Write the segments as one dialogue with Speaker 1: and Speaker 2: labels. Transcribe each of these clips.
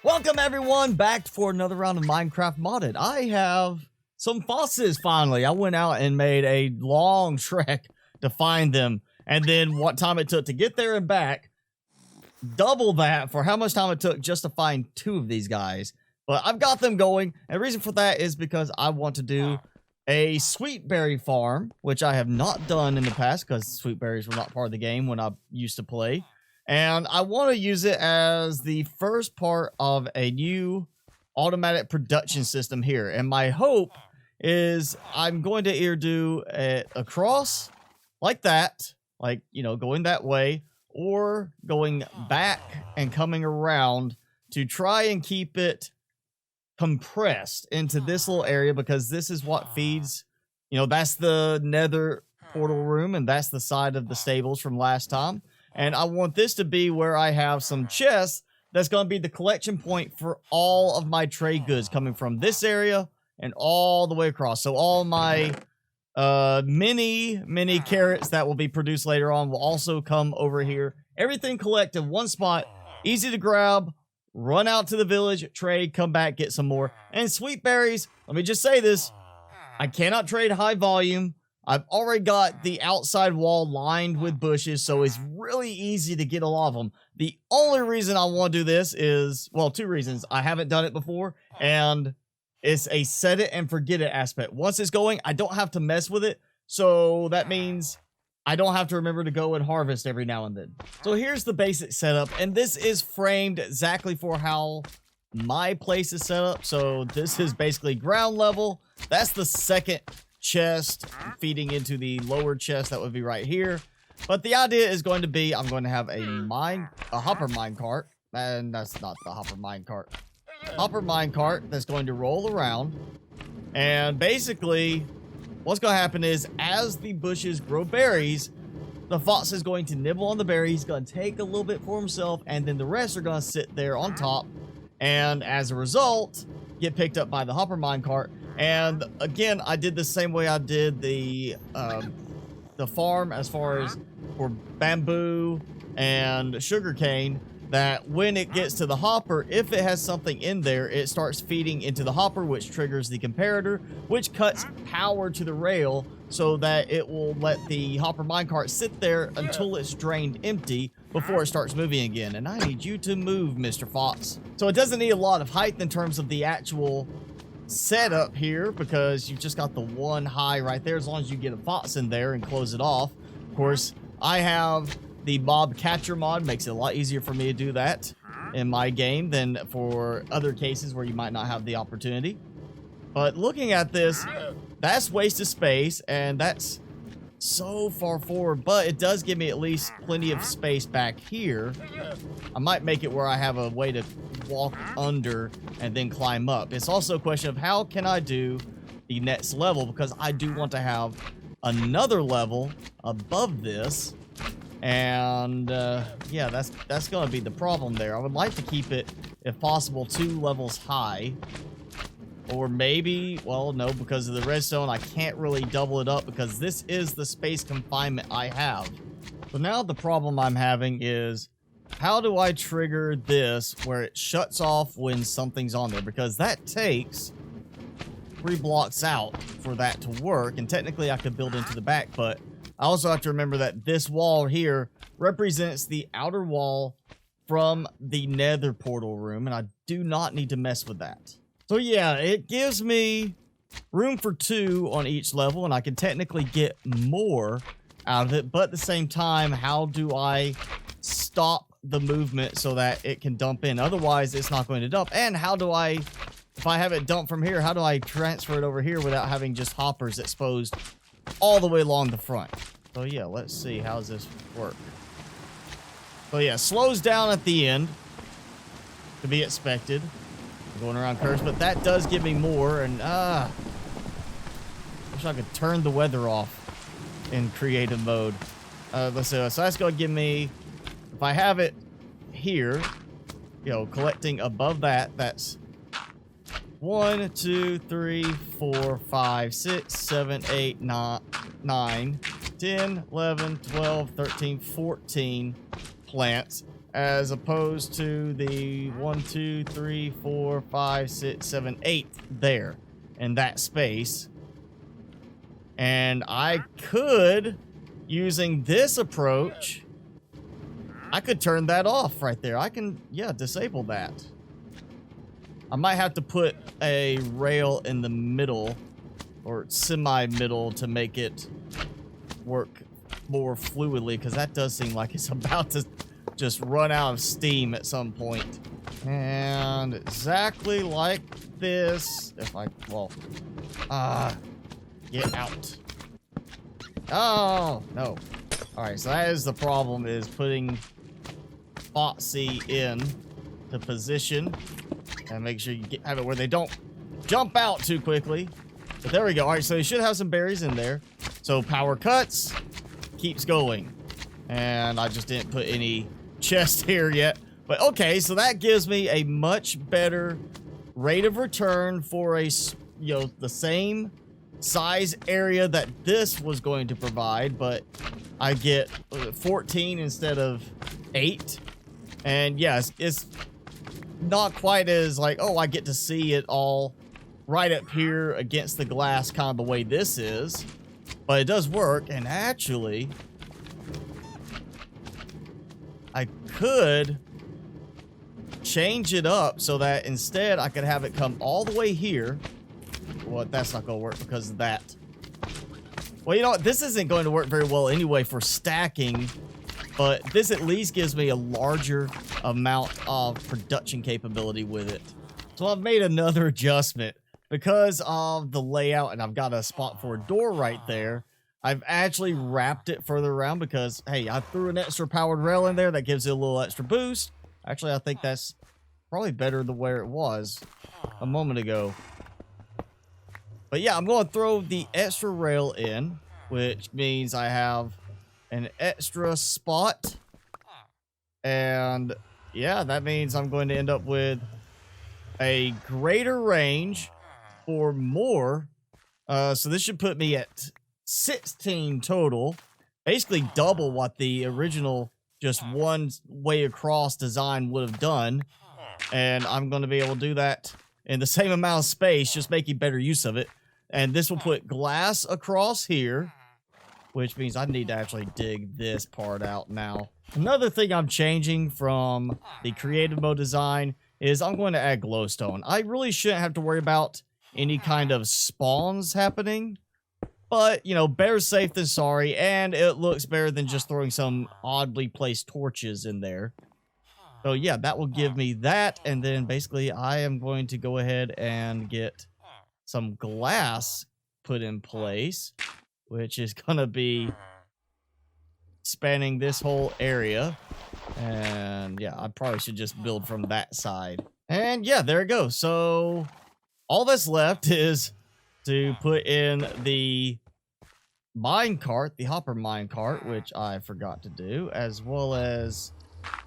Speaker 1: Welcome everyone back for another round of Minecraft Modded. I have some fossils finally. I went out and made a long trek to find them. And then what time it took to get there and back, double that for how much time it took just to find 2 of these guys. But I've got them going. And the reason for that is because I want to do a sweet berry farm, which I have not done in the past because sweet berries were not part of the game when I used to play. And I want to use it as the first part of a new automatic production system here. And my hope is I'm going to either do it across like that, like, you know, going that way, or going back and coming around to try and keep it compressed into this little area, because this is what feeds, you know, that's the nether portal room and that's the side of the stables from last time. And I want this to be where I have some chests that's going to be the collection point for all of my trade goods coming from this area and all the way across. So all my mini carrots that will be produced later on will also come over here. Everything collected in one spot, easy to grab, run out to the village, trade, come back, get some more. And sweet berries, let me just say this, I cannot trade high volume. I've already got the outside wall lined with bushes, so it's really easy to get a lot of them. The only reason I want to do this is, well, 2 reasons. I haven't done it before, and it's a set it and forget it aspect. Once it's going, I don't have to mess with it, so that means I don't have to remember to go and harvest every now and then. So here's the basic setup, and this is framed exactly for how my place is set up. So this is basically ground level. That's the second chest feeding into the lower chest that would be right here. But the idea is going to be I'm going to have a hopper minecart, and that's not the hopper minecart. Hopper minecart that's going to roll around, and basically what's going to happen is as the bushes grow berries, the fox is going to nibble on the berries. He's going to take a little bit for himself, and then the rest are going to sit there on top, and as a result get picked up by the hopper minecart. And again, I did the same way I did the farm as far as for bamboo and sugarcane, that when it gets to the hopper, if it has something in there, it starts feeding into the hopper, which triggers the comparator, which cuts power to the rail so that it will let the hopper minecart sit there until it's drained empty before it starts moving again. And I need you to move, Mr. Fox. So it doesn't need a lot of height in terms of the actual setup here, because you've just got the one high right there, as long as you get a fox in there and close it off. Of course, I have the mob catcher mod, makes it a lot easier for me to do that in my game than for other cases where you might not have the opportunity. But looking at this, that's wasted space, and that's so far forward, but it does give me at least plenty of space back here. I might make it where I have a way to walk under and then climb up. It's also a question of how can I do the next level, because I do want to have another level above this. And yeah, that's going to be the problem there. I would like to keep it, if possible, 2 levels high. Or maybe, well, no, because of the redstone, I can't really double it up because this is the space confinement I have. So now the problem I'm having is, how do I trigger this where it shuts off when something's on there? Because that takes 3 blocks out for that to work. And technically I could build into the back, but I also have to remember that this wall here represents the outer wall from the nether portal room, and I do not need to mess with that. So yeah, it gives me room for 2 on each level, and I can technically get more out of it, but at the same time, how do I stop the movement so that it can dump in? Otherwise, it's not going to dump. And how do I, if I have it dump from here, how do I transfer it over here without having just hoppers exposed all the way along the front? So yeah, let's see, how does this work? So yeah, slows down at the end, to be expected. Going around curves, but that does give me more, and wish I could turn the weather off in creative mode. Let's see, so that's going to give me, if I have it here, you know, collecting above that, that's 1, 2, 3, 4, 5, 6, 7, 8, 9, 10, 11, 12, 13, 14 plants. as opposed to the 1, 2, 3, 4, 5, 6, 7, 8 there in that space. And I could, using this approach, I could turn that off right there. I can, yeah, disable that. I might have to put a rail in the middle or semi-middle to make it work more fluidly, because that does seem like it's about to just run out of steam at some point. And exactly like this, if I, well, get out. Oh, no. All right, so that is the problem, is putting Foxy in the position and make sure you have it where they don't jump out too quickly. But there we go. All right, so you should have some berries in there. So power cuts, keeps going. And I just didn't put any chest here yet. But okay, so that gives me a much better rate of return for a, you know, the same size area that this was going to provide, but I get 14 instead of 8. And yes, it's not quite as like, oh, I get to see it all right up here against the glass, kind of the way this is, but it does work. And actually, I could change it up so that instead I could have it come all the way here. Well, that's not going to work because of that. Well, you know what? This isn't going to work very well anyway for stacking, but this at least gives me a larger amount of production capability with it. So I've made another adjustment because of the layout, and I've got a spot for a door right there. I've actually wrapped it further around because, hey, I threw an extra powered rail in there that gives it a little extra boost. Actually, I think that's probably better than where it was a moment ago. But yeah, I'm going to throw the extra rail in, which means I have an extra spot. And yeah, that means I'm going to end up with a greater range for more. So this should put me at 16 total. Basically double what the original just one way across design would have done. And I'm going to be able to do that in the same amount of space, just making better use of it. And this will put glass across here, which means I need to actually dig this part out now. Another thing I'm changing from the creative mode design is I'm going to add glowstone. I really shouldn't have to worry about any kind of spawns happening, but, you know, better safe than sorry, and it looks better than just throwing some oddly placed torches in there. So yeah, that will give me that, and then basically I am going to go ahead and get some glass put in place, which is going to be spanning this whole area. And yeah, I probably should just build from that side. And yeah, there it goes. So all that's left is to put in the minecart, the hopper minecart, which I forgot to do, as well as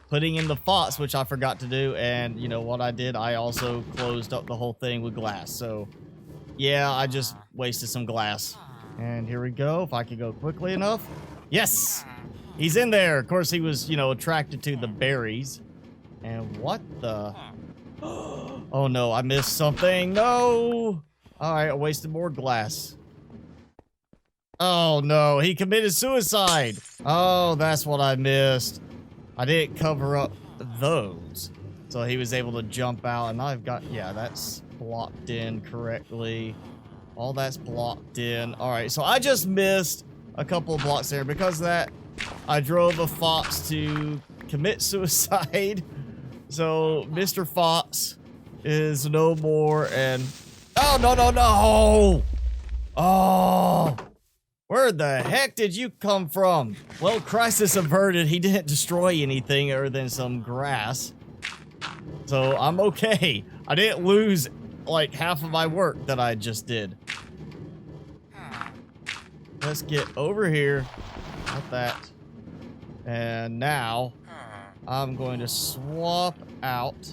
Speaker 1: putting in the fox, which I forgot to do. And you know what I did? I also closed up the whole thing with glass. So yeah, I just wasted some glass. And here we go. If I could go quickly enough. Yes! He's in there. Of course, he was, you know, attracted to the berries. And what the... Oh no, I missed something. No! Alright, I wasted more glass. Oh no, he committed suicide. Oh, that's what I missed. I didn't cover up those. So he was able to jump out, and I've got... Yeah, that's blocked in correctly. All that's blocked in. Alright, so I just missed a couple of blocks there. Because of that, I drove a fox to commit suicide. So Mr. Fox is no more, and... Oh, no, no, no! Oh! Where the heck did you come from? Well, crisis averted. He didn't destroy anything other than some grass. So I'm okay. I didn't lose like half of my work that I just did. Let's get over here. Not that. And now I'm going to swap out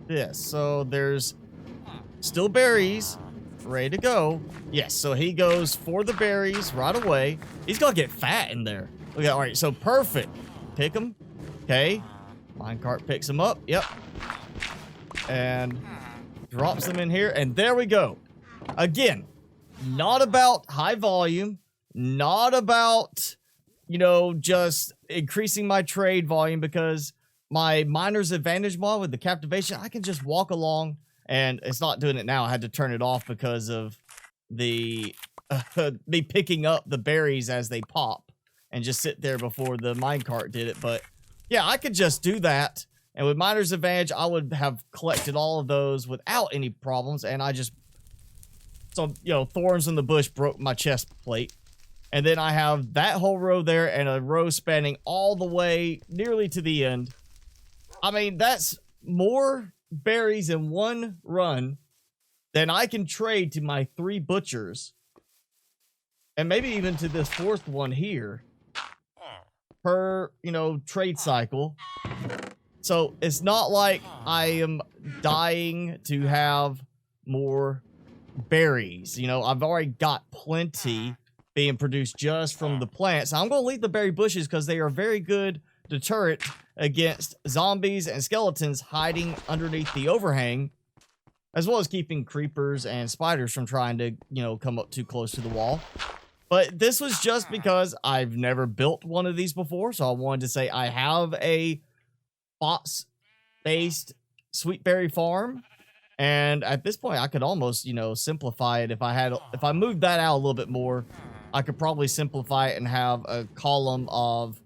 Speaker 1: this. So there's still berries ready to go. Yes, so he goes for the berries right away. He's gonna get fat in there. Look at, all right, so perfect. Pick them Okay. Minecart picks them up. Yep. And drops them in here. And there we go. Again, not about high volume. Not about, you know, just increasing my trade volume, because my miner's advantage mod with the captivation, I can just walk along, and it's not doing it now. I had to turn it off because of the me picking up the berries as they pop and just sit there before the minecart did it. But yeah, I could just do that, and with miner's advantage, I would have collected all of those without any problems. And I just, some, you know, thorns in the bush broke my chest plate. And then I have that whole row there and a row spanning all the way nearly to the end. I mean, that's more berries in one run than I can trade to my 3 butchers. And maybe even to this 4th one here. Per, you know, trade cycle. So it's not like I am dying to have more berries. You know, I've already got plenty being produced just from the plants. I'm going to leave the berry bushes because they are very good deterrent against zombies and skeletons hiding underneath the overhang, as well as keeping creepers and spiders from trying to, you know, come up too close to the wall. But this was just because I've never built one of these before, so I wanted to say I have a box-based sweet berry farm. And at this point, I could almost, you know, simplify it. If I moved that out a little bit more, I could probably simplify it and have a column of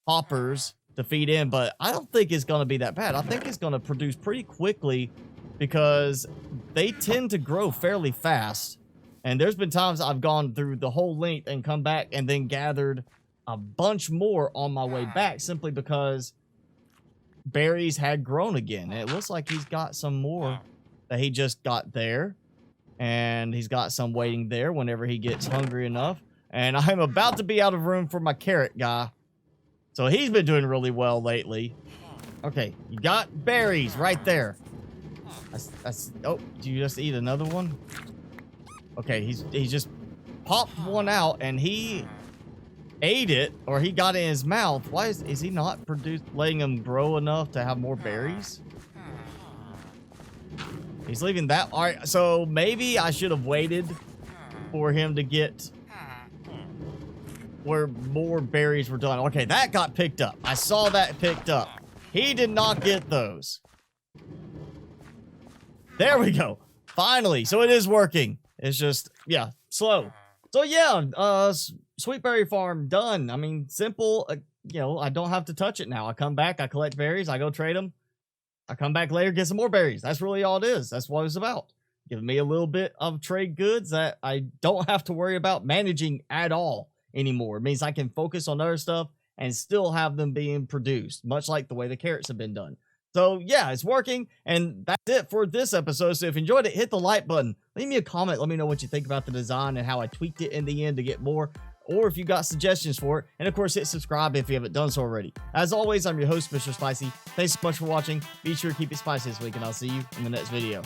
Speaker 1: hoppers to feed in. But I don't think it's going to be that bad. I think it's going to produce pretty quickly because they tend to grow fairly fast. And there's been times I've gone through the whole length and come back and then gathered a bunch more on my way back simply because berries had grown again. And it looks like he's got some more that he just got there. And he's got some waiting there whenever he gets hungry enough. And I'm about to be out of room for my carrot guy. So he's been doing really well lately. Okay, you got berries right there. Oh, do you just eat another one? Okay, he just popped one out and he ate it, or he got it in his mouth. Why is he not letting him grow enough to have more berries? He's leaving that. All right, so maybe I should have waited for him to get where more berries were done. Okay, that got picked up. I saw that picked up. He did not get those. There we go. Finally. So it is working. It's just, yeah, slow. So yeah, sweet berry farm done. I mean, simple. You know, I don't have to touch it now. I come back, I collect berries, I go trade them. I come back later, get some more berries. That's really all it is. That's what it's about. Giving me a little bit of trade goods that I don't have to worry about managing at all anymore. It means I can focus on other stuff and still have them being produced, much like the way the carrots have been done. So yeah, it's working, and that's it for this episode. So if you enjoyed it, hit the like button. Leave me a comment. Let me know what you think about the design and how I tweaked it in the end to get more, or if you got suggestions for it. And of course, hit subscribe if you haven't done so already. As always, I'm your host, Mr. Spicy. Thanks so much for watching. Be sure to keep it spicy this week, and I'll see you in the next video.